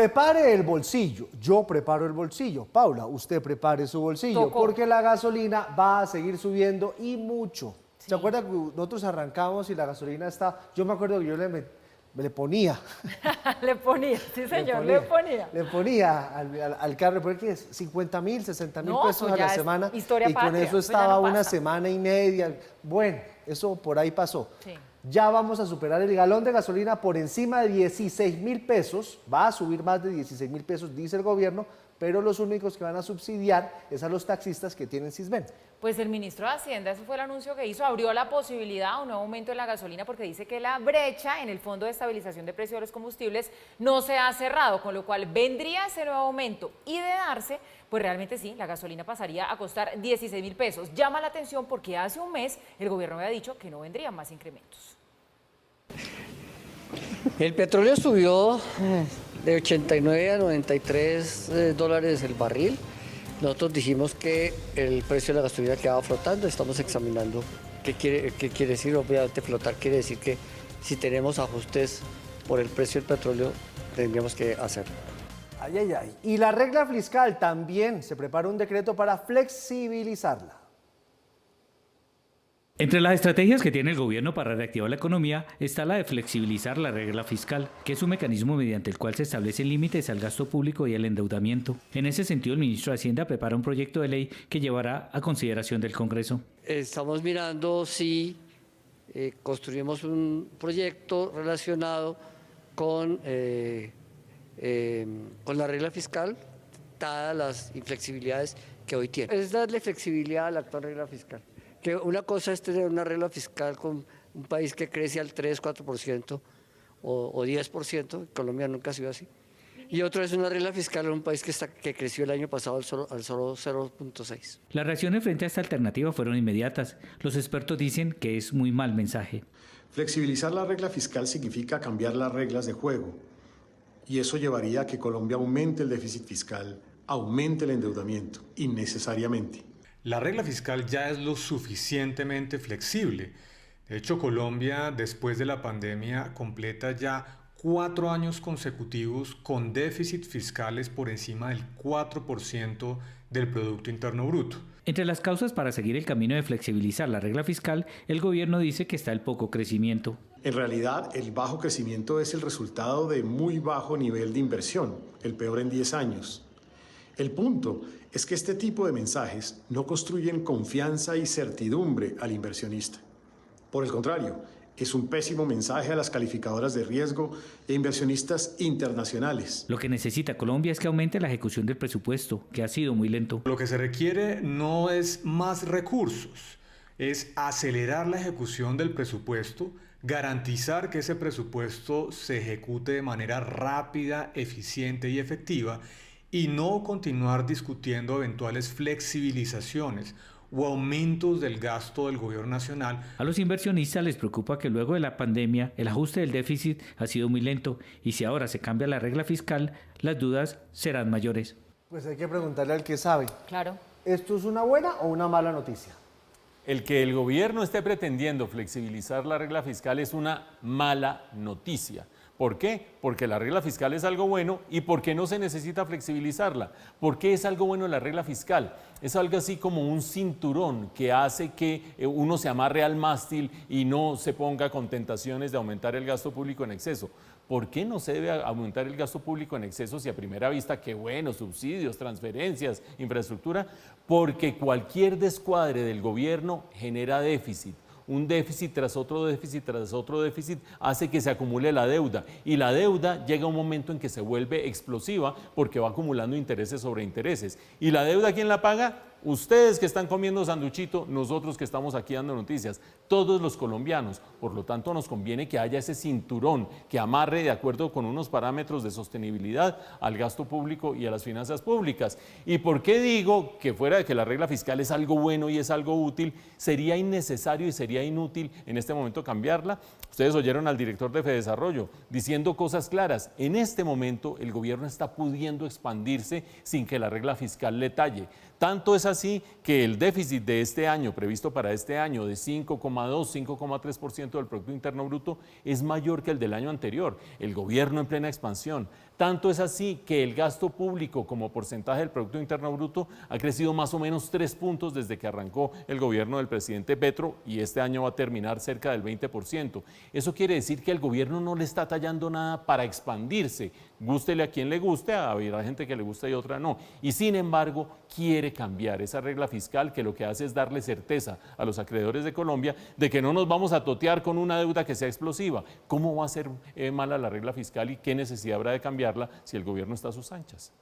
Prepare el bolsillo, yo preparo el bolsillo. Paula, usted prepare su bolsillo, porque la gasolina va a seguir subiendo y mucho. Sí. ¿Se acuerda que nosotros arrancamos y la gasolina está? Yo me acuerdo que yo le ponía. Le ponía, sí señor, le ponía al carro, porque es 50.000, 60.000 pesos a la semana. Historia y patria, con eso estaba una semana y media. Bueno, eso por ahí pasó. Sí. Ya vamos a superar el galón de gasolina por encima de 16.000 pesos, va a subir más de 16.000 pesos, dice el gobierno, pero los únicos que van a subsidiar es a los taxistas que tienen Sisbén. Pues el ministro de Hacienda, ese fue el anuncio que hizo, abrió la posibilidad a un nuevo aumento de la gasolina porque dice que la brecha en el Fondo de Estabilización de Precios de los Combustibles no se ha cerrado, con lo cual vendría ese nuevo aumento y de darse, pues realmente sí, la gasolina pasaría a costar 16.000 pesos. Llama la atención porque hace un mes el gobierno había dicho que no vendrían más incrementos. El petróleo subió de 89 a 93 dólares el barril. Nosotros dijimos que el precio de la gasolina quedaba flotando, estamos examinando qué quiere decir. Obviamente flotar quiere decir que si tenemos ajustes por el precio del petróleo, tendríamos que hacerlo. Ay, ay, ay. Y la regla fiscal también se prepara un decreto para flexibilizarla. Entre las estrategias que tiene el gobierno para reactivar la economía está la de flexibilizar la regla fiscal, que es un mecanismo mediante el cual se establecen límites al gasto público y al endeudamiento. En ese sentido, el ministro de Hacienda prepara un proyecto de ley que llevará a consideración del Congreso. Estamos mirando si construimos un proyecto relacionado con la regla fiscal, dadas las inflexibilidades que hoy tiene. Es darle flexibilidad a la actual regla fiscal. Que una cosa es tener una regla fiscal con un país que crece al 3, 4% o 10%, Colombia nunca ha sido así, y otro es una regla fiscal en un país que creció el año pasado al solo 0.6. Las reacciones frente a esta alternativa fueron inmediatas. Los expertos dicen que es muy mal mensaje. Flexibilizar la regla fiscal significa cambiar las reglas de juego, y eso llevaría a que Colombia aumente el déficit fiscal, aumente el endeudamiento, innecesariamente. La regla fiscal ya es lo suficientemente flexible. De hecho, Colombia, después de la pandemia, completa ya 4 años consecutivos con déficit fiscales por encima del 4% del Producto Interno Bruto. Entre las causas para seguir el camino de flexibilizar la regla fiscal, el gobierno dice que está el poco crecimiento. En realidad, el bajo crecimiento es el resultado de muy bajo nivel de inversión, el peor en 10 años. El punto es que este tipo de mensajes no construyen confianza y certidumbre al inversionista. Por el contrario, es un pésimo mensaje a las calificadoras de riesgo e inversionistas internacionales. Lo que necesita Colombia es que aumente la ejecución del presupuesto, que ha sido muy lento. Lo que se requiere no es más recursos, es acelerar la ejecución del presupuesto, garantizar que ese presupuesto se ejecute de manera rápida, eficiente y efectiva, y no continuar discutiendo eventuales flexibilizaciones o aumentos del gasto del gobierno nacional. A los inversionistas les preocupa que luego de la pandemia el ajuste del déficit ha sido muy lento y si ahora se cambia la regla fiscal, las dudas serán mayores. Pues hay que preguntarle al que sabe. Claro. ¿Esto es una buena o una mala noticia? El que el gobierno esté pretendiendo flexibilizar la regla fiscal es una mala noticia. ¿Por qué? Porque la regla fiscal es algo bueno y porque no se necesita flexibilizarla. ¿Por qué es algo bueno la regla fiscal? Es algo así como un cinturón que hace que uno se amarre al mástil y no se ponga con tentaciones de aumentar el gasto público en exceso. ¿Por qué no se debe aumentar el gasto público en exceso si a primera vista, qué bueno, subsidios, transferencias, infraestructura? Porque cualquier descuadre del gobierno genera déficit. Un déficit tras otro déficit tras otro déficit hace que se acumule la deuda y la deuda llega a un momento en que se vuelve explosiva porque va acumulando intereses sobre intereses. ¿Y la deuda quién la paga? Ustedes que están comiendo sanduchito, nosotros que estamos aquí dando noticias, todos los colombianos. Por lo tanto, nos conviene que haya ese cinturón que amarre de acuerdo con unos parámetros de sostenibilidad al gasto público y a las finanzas públicas. ¿Y por qué digo que fuera de que la regla fiscal es algo bueno y es algo útil, sería innecesario y sería inútil en este momento cambiarla? Ustedes oyeron al director de Fedesarrollo diciendo cosas claras. En este momento el gobierno está pudiendo expandirse sin que la regla fiscal le talle. Tanto es así que el déficit de este año, previsto para este año, de 5,2, 5,3% del Producto Interno Bruto, es mayor que el del año anterior. El gobierno en plena expansión. Tanto es así que el gasto público como porcentaje del Producto Interno Bruto ha crecido más o menos 3 puntos desde que arrancó el gobierno del presidente Petro y este año va a terminar cerca del 20%. Eso quiere decir que el gobierno no le está tallando nada para expandirse. Gústele a quien le guste, habrá gente que le gusta y otra no. Y sin embargo, quiere cambiar esa regla fiscal que lo que hace es darle certeza a los acreedores de Colombia de que no nos vamos a totear con una deuda que sea explosiva. ¿Cómo va a ser mala la regla fiscal y qué necesidad habrá de cambiarla si el gobierno está a sus anchas?